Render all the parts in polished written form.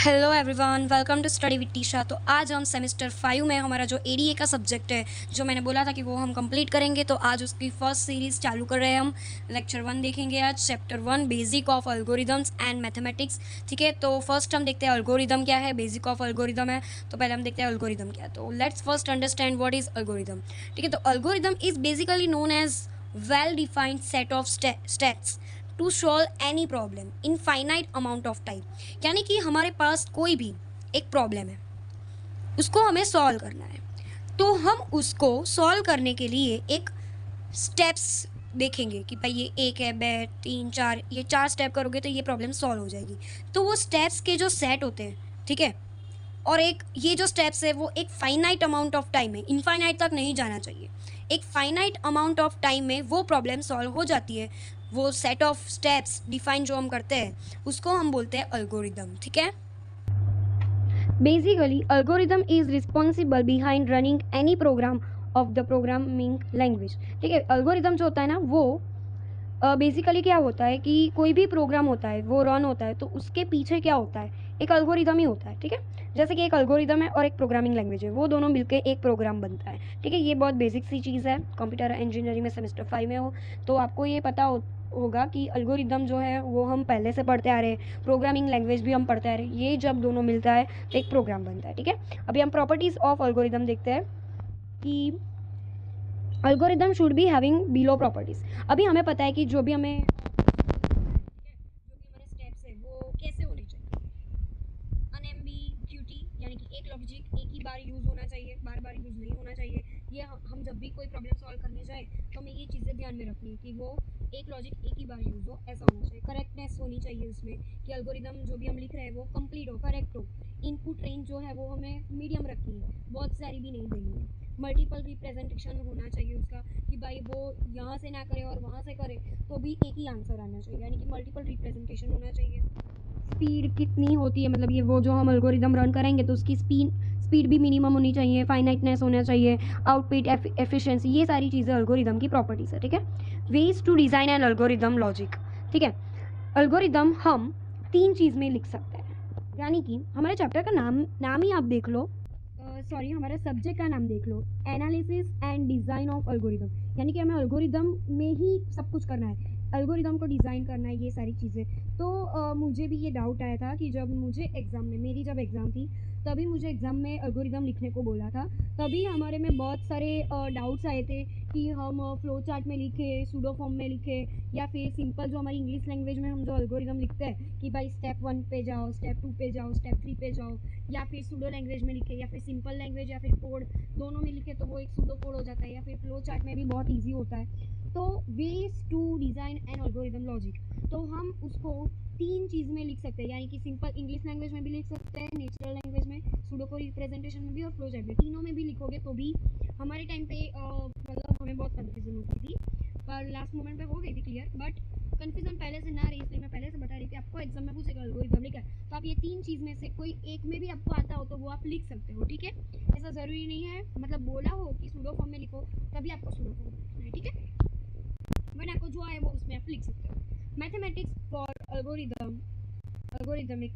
Hello everyone, welcome to study with Tisha. तो आज हम सेमेस्टर 5 में हमारा जो एडीए का सब्जेक्ट है, जो मैंने बोला था कि वो हम कंप्लीट करेंगे, तो आज उसकी फर्स्ट सीरीज़ चालू कर रहे हैं। हम लेक्चर 1 देखेंगे आज, chapter 1 basic of algorithms and mathematics. ठीक है, तो फर्स्ट हम देखते हैं एल्गोरिदम क्या है, बेसिक ऑफ एल्गोरिदम है। तो पहले हम देखते हैं एल्गोरिदम क्या है। तो let's first understand what is algorithm. ठीक है, तो algorithm is basically known as well defined set of steps to solve any problem in finite amount of time. यानी कि हमारे पास कोई भी एक प्रॉब्लम है, उसको हमें सॉल्व करना है, तो हम उसको सॉल्व करने के लिए एक स्टेप्स देखेंगे कि भाई ये 1 है, 2, 3, 4, ये 4 स्टेप करोगे तो ये प्रॉब्लम सॉल्व हो जाएगी। तो वो स्टेप्स के जो सेट होते हैं, ठीक है, और एक ये जो स्टेप्स है वो एक फाइनाइट अमाउंट ऑफ टाइम में, इनफाइनाइट तक नहीं जाना चाहिए, एक फाइनाइट अमाउंट ऑफ टाइम में वो प्रॉब्लम सॉल्व हो जाती है। वो सेट ऑफ स्टेप्स डिफाइन जो हम करते हैं उसको हम बोलते हैं एल्गोरिदम। ठीक है, basically algorithm is responsible behind running any program of the programming language. ठीक है, एल्गोरिदम जो होता है ना वो बेसिकली क्या होता है कि कोई भी प्रोग्राम होता है वो रन होता है तो उसके पीछे क्या होता है, एक एल्गोरिदम ही होता है। ठीक है, जैसे कि एक एल्गोरिदम है और एक प्रोग्रामिंग लैंग्वेज है, वो दोनों मिलकर एक प्रोग्राम बनता है। ठीक है, ये बहुत बेसिक सी चीज़ है, कंप्यूटर इंजीनियरिंग में सेमेस्टर 5 में हो तो आपको ये पता होगा कि एल्गोरिदम जो है वो हम पहले से पढ़ते आ रहे हैं, प्रोग्रामिंग लैंग्वेज भी हम पढ़ते आ रहे हैं, ये जब दोनों मिलता है तो एक प्रोग्राम बनता है। ठीक है, अभी हम प्रॉपर्टीज़ ऑफ एल्गोरिदम देखते हैं कि algorithm should be having below properties. अभी हमें पता है कि जो भी हमें स्टेप्स है वो कैसे होने चाहिए, अनएम्बिग्यूटी यानी कि एक लॉजिक एक ही बार यूज़ होना चाहिए, बार बार यूज़ नहीं होना चाहिए। ये हम जब भी कोई प्रॉब्लम सॉल्व करने जाए तो हमें ये चीज़ें ध्यान में रखनी है कि वो एक लॉजिक एक ही बार यूज़ हो, ऐसा होना चाहिए। करेक्टनेस होनी चाहिए उसमें कि एल्गोरिदम जो भी हम लिख रहे हैं वो कंप्लीट हो, करेक्ट हो। इनपुट रेंज जो है वो हमें मीडियम रखनी है, बहुत सारी भी नहीं देनी है। मल्टीपल रिप्रेजेंटेशन होना चाहिए उसका कि भाई वो यहाँ से ना करे और वहाँ से करे तो भी एक ही आंसर आना चाहिए, यानी कि मल्टीपल रिप्रेजेंटेशन होना चाहिए। स्पीड कितनी होती है, मतलब ये वो जो हम एल्गोरिदम रन करेंगे तो उसकी स्पीड भी मिनिमम होनी चाहिए, फाइनाइटनेस होना चाहिए, आउटपुट एफिशिएंसी, ये सारी चीज़ें एल्गोरिदम की प्रॉपर्टीज़ है। ठीक है, ways to design an algorithm logic. ठीक है, एल्गोरिदम हम 3 चीज़ में लिख सकते हैं, यानी कि हमारे चैप्टर का नाम ही आप देख लो, सॉरी हमारे सब्जेक्ट का नाम देख लो, analysis and design of algorithm. यानी कि हमें एल्गोरिदम में ही सब कुछ करना है, एल्गोरिदम को डिज़ाइन करना है, ये सारी चीज़ें। तो मुझे भी ये डाउट आया था कि जब मुझे एग्ज़ाम में, मेरी जब एग्ज़ाम थी तभी मुझे एग्ज़ाम में एल्गोरिदम लिखने को बोला था, तभी हमारे में बहुत सारे डाउट्स आए थे कि हम फ्लो चार्ट में लिखें, सूडो फॉर्म में लिखें, या फिर सिंपल जो हमारी इंग्लिश लैंग्वेज में हम जो एल्गोरिदम लिखते हैं कि भाई स्टेप 1 पे जाओ, स्टेप 2 पे जाओ, स्टेप 3 पे जाओ, या फिर सूडो लैंग्वेज में लिखे, या फिर सिंपल लैंग्वेज या फिर कोड दोनों में लिखे तो वो एक सूडो कोड हो जाता है, या फिर फ्लो चार्ट में भी बहुत ईजी होता है। तो ways to design an algorithm logic, तो हम उसको 3 चीज़ में लिख सकते हैं, यानी कि सिंपल इंग्लिश लैंग्वेज में भी लिख सकते हैं, नेचुरल लैंग्वेज में, सूडोको रिप्रेजेंटेशन में भी, और फ्लो चार्ट में, तीनों में भी लिखोगे तो भी हमारे टाइम पे मतलब हमें बहुत कन्फ्यूजन होती थी, पर लास्ट मोमेंट पे हो गई थी क्लियर। बट कन्फ्यूजन पहले से ना रही, इसलिए मैं पहले से बता रही थी आपको, एग्जाम में पूछेगा एल्गोरिदम लिखा है तो आप ये 3 चीज़ में से कोई एक में भी आपको आता हो तो वो आप लिख सकते हो। ठीक है, ऐसा ज़रूरी नहीं है, मतलब बोला हो कि सूडो फॉर्म में लिखो तभी आपको सूडो फॉर्म लिखना है। ठीक है, बट आपको जो आए वो उसमें आप लिख सकते हो। Mathematics for algorithmic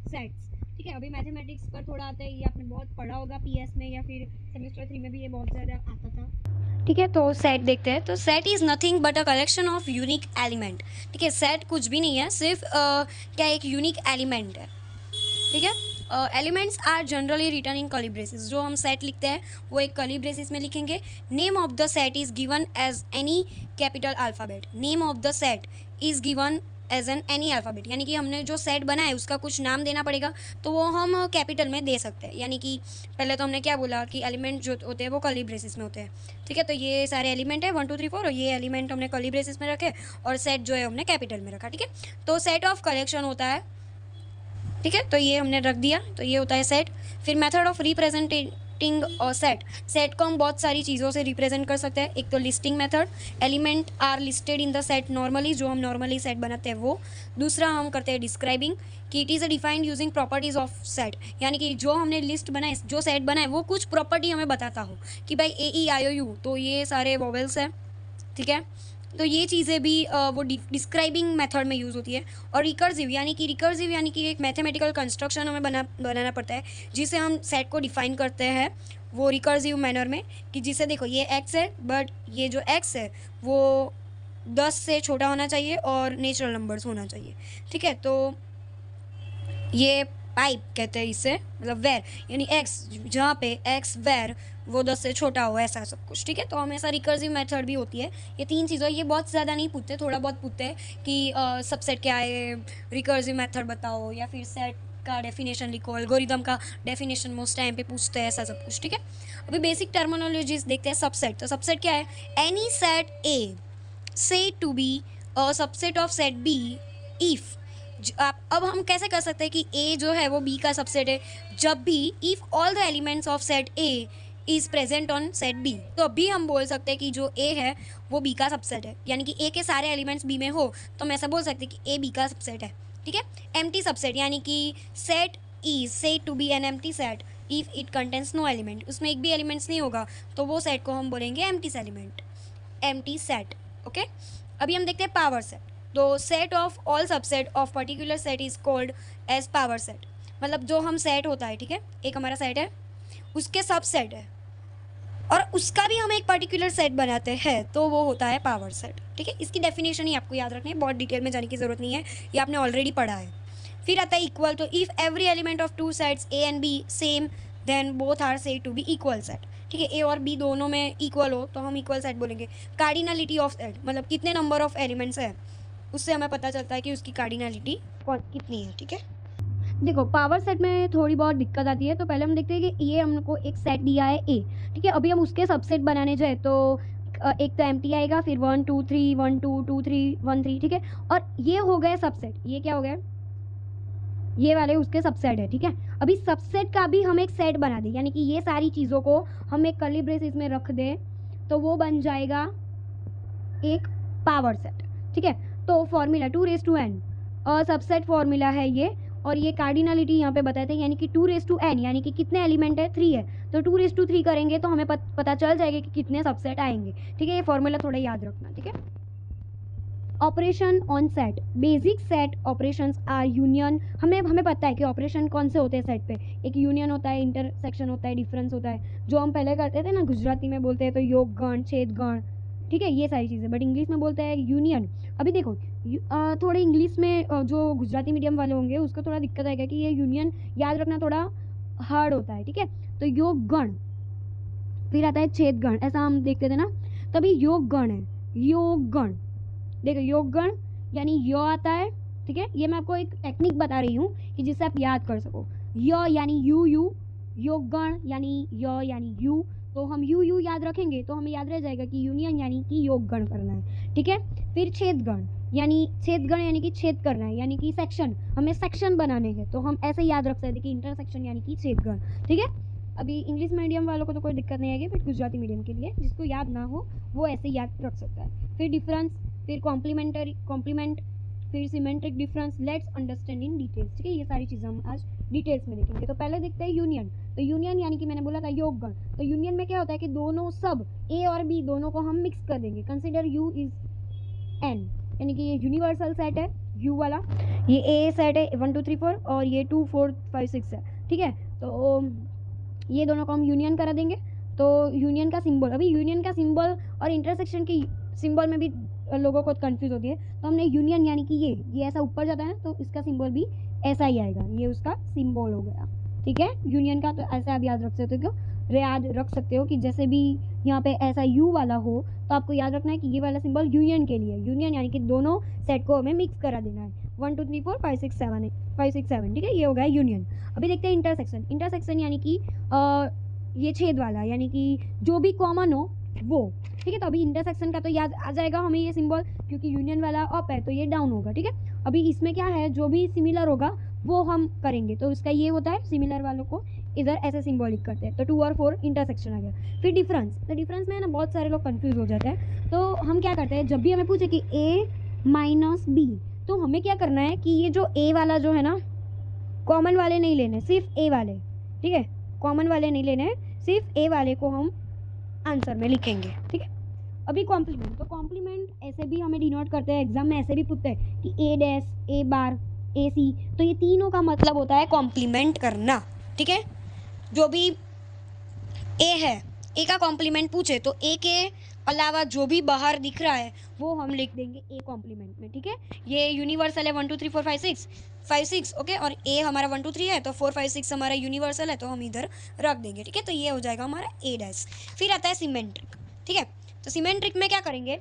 sets. ठीक है, अभी मैथमेटिक्स पर थोड़ा आता है, ये आपने बहुत पढ़ा होगा पीएस में या फिर सेमेस्टर 3 में भी ये बहुत ज़्यादा आता था। ठीक है, तो सेट देखते हैं। तो set is nothing but a collection of unique element. ठीक है, सेट कुछ भी नहीं है, सिर्फ क्या एक यूनिक एलिमेंट है। ठीक है, elements are generally written in curly braces. जो हम सेट लिखते हैं वो एक कर्ली ब्रेसेस में लिखेंगे। Name of the set is given as any capital alphabet. Name of the set is given as an any alphabet, यानी कि हमने जो सेट बनाया है उसका कुछ नाम देना पड़ेगा, तो वो हम कैपिटल में दे सकते हैं। यानी कि पहले तो हमने क्या बोला कि एलिमेंट जो होते हैं वो कर्ली ब्रेसेस में होते हैं। ठीक है, तो ये सारे एलिमेंट है 1 2 3 4, और ये एलिमेंट हमने कर्ली ब्रेसेस में रखे और सेट जो है हमने कैपिटल में रखा। ठीक है, तो सेट ऑफ कलेक्शन होता है। ठीक है, तो ये हमने रख दिया, तो ये होता है सेट। फिर मेथड ऑफ रिप्रेजेंटिंग और सेट को हम बहुत सारी चीज़ों से रिप्रेजेंट कर सकते हैं। एक तो listing method, element are listed in the set normally, जो हम नॉर्मली सेट बनाते हैं वो। दूसरा हम करते हैं डिस्क्राइबिंग, कि it is a defined using properties of set, यानी कि जो हमने लिस्ट बनाए, जो सेट बनाए वो कुछ प्रॉपर्टी हमें बताता हो कि भाई ए ई आई ओ यू, तो ये सारे वोवेल्स हैं। ठीक है, तो ये चीज़ें भी वो डिस्क्राइबिंग मेथड में यूज़ होती है। और रिकर्सिव यानी कि एक मैथमेटिकल कंस्ट्रक्शन हमें बनाना पड़ता है जिसे हम सेट को डिफाइन करते हैं वो रिकर्सिव मैनर में, कि जिसे देखो ये एक्स है, बट ये जो एक्स है वो 10 से छोटा होना चाहिए और नेचुरल नंबर्स होना चाहिए। ठीक है, तो ये पाइप कहते हैं इसे, मतलब वेर यानी एक्स, जहाँ पे एक्स वेर वो 10 से छोटा हो, ऐसा सब कुछ। ठीक है, तो हमेशा रिकर्सिव मेथड भी होती है। ये 3 चीज़ें, ये बहुत ज़्यादा नहीं पूछते, थोड़ा बहुत पूछते हैं कि सबसेट क्या है, रिकर्सिव मेथड बताओ, या फिर सेट का डेफिनेशन लिखो, एल्गोरिदम का डेफिनेशन मोस्ट टाइम पे पूछते हैं, ऐसा सब कुछ। ठीक है, अभी बेसिक टर्मिनोलॉजीज देखते हैं। सबसेट, तो सबसेट क्या है? Any set A said to be a subset of set B if, अब हम कैसे कर सकते हैं कि A जो है वो B का सबसेट है जब भी if all the elements of set A is present on set B। तो अभी हम बोल सकते हैं कि जो A है वो B का सबसेट है, यानी कि A के सारे एलिमेंट्स B में हो तो हम ऐसा बोल सकते हैं कि A B का सबसेट है। ठीक है, एम्प्टी सबसेट यानी कि set is said to be an empty set if it contains no element, उसमें एक भी एलिमेंट्स नहीं होगा तो वो सेट को हम बोलेंगे empty element, empty set. Okay, अभी हम देखते हैं पावर सेट। तो set of all subset of particular set is called as power set. मतलब जो हम सेट होता है, ठीक है, एक हमारा सेट है, उसके सबसेट है और उसका भी हम एक पर्टिकुलर सेट बनाते हैं तो वो होता है पावर सेट। ठीक है, इसकी डेफिनेशन ही आपको याद रखनी है, बहुत डिटेल में जाने की ज़रूरत नहीं है, ये आपने ऑलरेडी पढ़ा है। फिर आता है इक्वल, तो if every element of two sets A and B same then both are said to be equal set. ठीक है, ए और बी दोनों में इक्वल हो तो हम इक्वल सेट बोलेंगे। कार्डिनलिटी ऑफ सेट, मतलब कितने नंबर ऑफ एलिमेंट्स है उससे हमें पता चलता है कि उसकी कार्डिनलिटी कितनी है। ठीक है, देखो पावर सेट में थोड़ी बहुत दिक्कत आती है। तो पहले हम देखते हैं कि ये हमको एक सेट दिया है ए, ठीक है, अभी हम उसके सबसेट बनाने जाए तो एक तो एम्प्टी आएगा, फिर 1 2 3 1 2 2 3 1 3। ठीक है, और ये हो गए सबसेट, ये क्या हो गया, ये वाले उसके सबसेट है। ठीक है, अभी सबसेट का भी हम एक सेट बना दें, यानी कि ये सारी चीज़ों को हम एक कर्ली ब्रेसेस में रख दें तो वो बन जाएगा एक पावर सेट। ठीक है, तो फॉर्मूला 2n और सबसेट फॉर्मूला है ये, और ये कार्डिनलिटी यहाँ पे बताते हैं, यानी कि 2n यानी कि कितने एलिमेंट है, 3 है, तो 2 करेंगे तो हमें पता चल जाएगा कि कितने सबसेट आएंगे। ठीक है, ये फॉर्मूला थोड़ा याद रखना। ठीक है, operation on set, basic set operations are union. हमें पता है कि ऑपरेशन कौन से होते हैं सेट पे, एक यूनियन होता है, इंटरसेक्शन होता है, डिफरेंस होता है, जो हम पहले करते थे ना, गुजराती में बोलते हैं तो योग गण, छेद गण। ठीक है, ये सारी चीज़ें, बट इंग्लिश में बोलते हैं यूनियन। अभी देखो थोड़े इंग्लिश में जो गुजराती मीडियम वाले होंगे उसको थोड़ा दिक्कत आएगा कि ये यूनियन याद रखना थोड़ा हार्ड होता है। ठीक है, तो योग गण, फिर आता है छेद गण, ऐसा हम देखते थे ना, तभी योग गण है, योग गण। देखो योग गण यानी यो आता है। ठीक है, ये मैं आपको एक टेक्निक बता रही हूँ कि जिससे आप याद कर सको। यो यानी यू, योग गण यानी यो यानी यू, तो हम यू याद रखेंगे तो हमें याद रह जाएगा कि यूनियन यानी कि योग गण करना है। ठीक है, फिर छेद गण यानी कि छेद करना है, यानी कि सेक्शन, हमें सेक्शन बनाने हैं तो हम ऐसे याद रख सकते हैं कि इंटरसेक्शन यानी कि छेद गण। ठीक है, अभी इंग्लिश मीडियम वालों को तो कोई दिक्कत नहीं आएगी, बट गुजराती मीडियम के लिए जिसको याद ना हो वो ऐसे याद रख सकता है। फिर डिफरेंस, फिर कॉम्प्लीमेंट, फिर symmetric difference. Let's understand in details. ठीक है, ये सारी चीज़ें हम आज डिटेल्स में देखेंगे। तो पहले देखते हैं यूनियन। तो यूनियन यानी कि मैंने बोला था योग गण, तो यूनियन में क्या होता है कि दोनों सब ए और बी दोनों को हम मिक्स कर देंगे। कंसिडर यू इज एन, यानी कि ये यूनिवर्सल सेट है यू वाला, ये ए सेट है 1 2 3 4 और ये 2 4 5 6 है। ठीक है, तो ये दोनों को हम यूनियन करा देंगे। तो यूनियन का सिंबल, अभी यूनियन का सिंबल और इंटरसेक्शन की सिंबल में भी लोगों को कंफ्यूज होती है, तो हमने यूनियन यानी कि ये ऐसा ऊपर जाता है ना तो इसका सिंबल भी ऐसा ही आएगा, ये उसका सिंबल हो गया। ठीक है, यूनियन का, तो ऐसे आप याद रख सकते हो, याद रख सकते हो कि जैसे भी यहाँ पे ऐसा यू वाला हो तो आपको याद रखना है कि ये वाला सिंबल यूनियन के लिए, यूनियन यानी कि दोनों सेट को हमें मिक्स करा देना है। 1 2 3 4 5 6 7। ठीक है, ये हो गया यूनियन। अभी देखते हैं इंटरसेक्शन यानी कि ये छेद वाला, यानी कि जो भी कॉमन हो वो। ठीक है, तो अभी इंटरसेक्शन का तो याद आ जाएगा हमें ये सिंबल, क्योंकि यूनियन वाला अप है तो ये डाउन होगा। ठीक है, अभी इसमें क्या है, जो भी सिमिलर होगा वो हम करेंगे, तो इसका ये होता है, सिमिलर वालों को इधर ऐसे सिंबॉलिक करते हैं। तो 2 और 4 इंटरसेक्शन आ गया। फिर डिफरेंस, तो डिफरेंस में ना बहुत सारे लोग कंफ्यूज हो जाते हैं, तो हम क्या करते हैं, जब भी हमें पूछे कि a माइनस बी, तो हमें क्या करना है कि ये जो a वाला जो है ना, कॉमन वाले नहीं लेने, सिर्फ a वाले। ठीक है, कॉमन वाले नहीं लेने, सिर्फ a वाले को हम आंसर में लिखेंगे। ठीक है, अभी कॉम्प्लीमेंट, तो कॉम्प्लीमेंट ऐसे भी हमें डिनोट करते हैं, एग्जाम में ऐसे भी पूछते हैं कि ए डैश, ए बार, ए सी, तो ये तीनों का मतलब होता है कॉम्प्लीमेंट करना, ठीक है। जो भी ए है, ए का कॉम्प्लीमेंट पूछे तो ए के अलावा जो भी बाहर दिख रहा है वो हम लिख देंगे ए कॉम्प्लीमेंट में, ठीक है। ये यूनिवर्सल है 1 2 3 4 5 6 ओके, और ए हमारा 1 2 3 है तो 4 5 6 हमारा यूनिवर्सल है, तो हम इधर रख देंगे, ठीक है। तो ये हो जाएगा हमारा ए डैश। फिर आता है सिमेट्रिक, ठीक है। तो सिमेट्रिक में क्या करेंगे,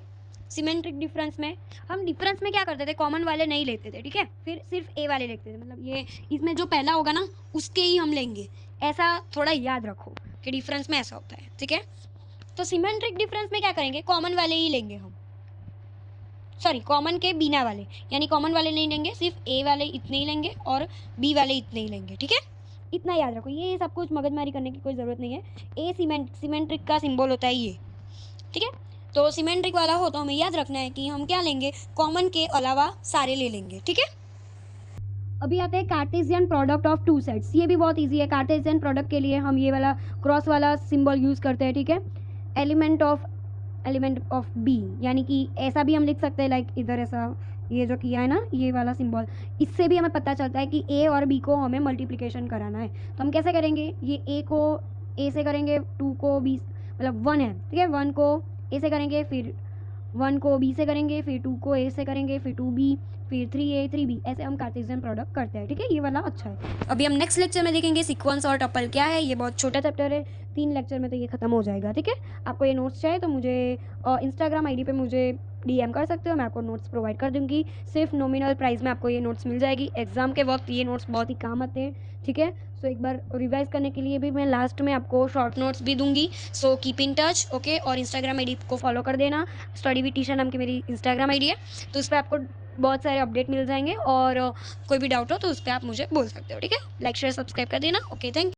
सिमेट्रिक डिफरेंस में हम डिफरेंस में क्या करते थे, कॉमन वाले नहीं लेते थे, ठीक है, फिर सिर्फ ए वाले लिखते थे, मतलब ये इसमें जो पहला होगा ना उसके ही हम लेंगे, ऐसा थोड़ा याद रखो कि डिफरेंस में ऐसा होता है, ठीक है। तो सिमेट्रिक डिफरेंस में क्या करेंगे, कॉमन वाले ही लेंगे हम, सॉरी कॉमन के बिना वाले, यानी कॉमन वाले नहीं लेंगे, सिर्फ ए वाले इतने ही लेंगे और बी वाले इतने ही लेंगे, ठीक है। इतना याद रखो, ये सब कुछ मगजमारी करने की कोई ज़रूरत नहीं है। ए सिमेट्रिक का सिंबल होता है ये, ठीक है। तो सिमेट्रिक वाला हो तो हमें याद रखना है कि हम क्या लेंगे, कॉमन के अलावा सारे ले लेंगे, ठीक है। अभी आते हैं Cartesian product of two sets, ये भी बहुत इजी है। कार्टेशियन प्रोडक्ट के लिए हम ये वाला क्रॉस वाला सिंबल यूज़ करते हैं, ठीक है। एलिमेंट ऑफ बी, यानी कि ऐसा भी हम लिख सकते हैं, लाइक इधर ऐसा ये जो किया है ना ये वाला सिंबल, इससे भी हमें पता चलता है कि ए और बी को हमें मल्टीप्लिकेशन कराना है। तो हम कैसे करेंगे, ये ए को ए से करेंगे, 2 को बी, मतलब 1 है, ठीक है, 1 को ए से करेंगे, फिर 1 को बी से करेंगे, फिर 2 को ए से करेंगे, फिर 2b, फिर 3a 3b, ऐसे हम कार्टेशियन प्रोडक्ट करते हैं, ठीक है। ये वाला अच्छा है। अभी हम नेक्स्ट लेक्चर में देखेंगे सीक्वेंस और टपल क्या है, ये बहुत छोटा चैप्टर है, 3 लेक्चर में तो ये खत्म हो जाएगा, ठीक है। आपको ये नोट्स चाहिए तो मुझे इंस्टाग्राम आईडी पे मुझे DM कर सकते हो, मैं आपको नोट्स प्रोवाइड कर दूंगी, सिर्फ नॉमिनल प्राइस में आपको ये नोट्स मिल जाएगी। एग्जाम के वक्त ये नोट्स बहुत ही काम आते हैं, ठीक है। सो एक बार रिवाइज करने के लिए भी मैं लास्ट में आपको शॉर्ट नोट्स भी दूंगी, so keep in touch, okay. और इंस्टाग्राम आईडी को फॉलो कर देना, स्टडी विद टीशा नाम की मेरी इंस्टाग्राम आईडी है, तो उस पर आपको बहुत सारे अपडेट मिल जाएंगे, और कोई भी डाउट हो तो उस पर आप मुझे बोल सकते हो, ठीक है। लाइक शेयर सब्सक्राइब कर देना, ओके, थैंक यू।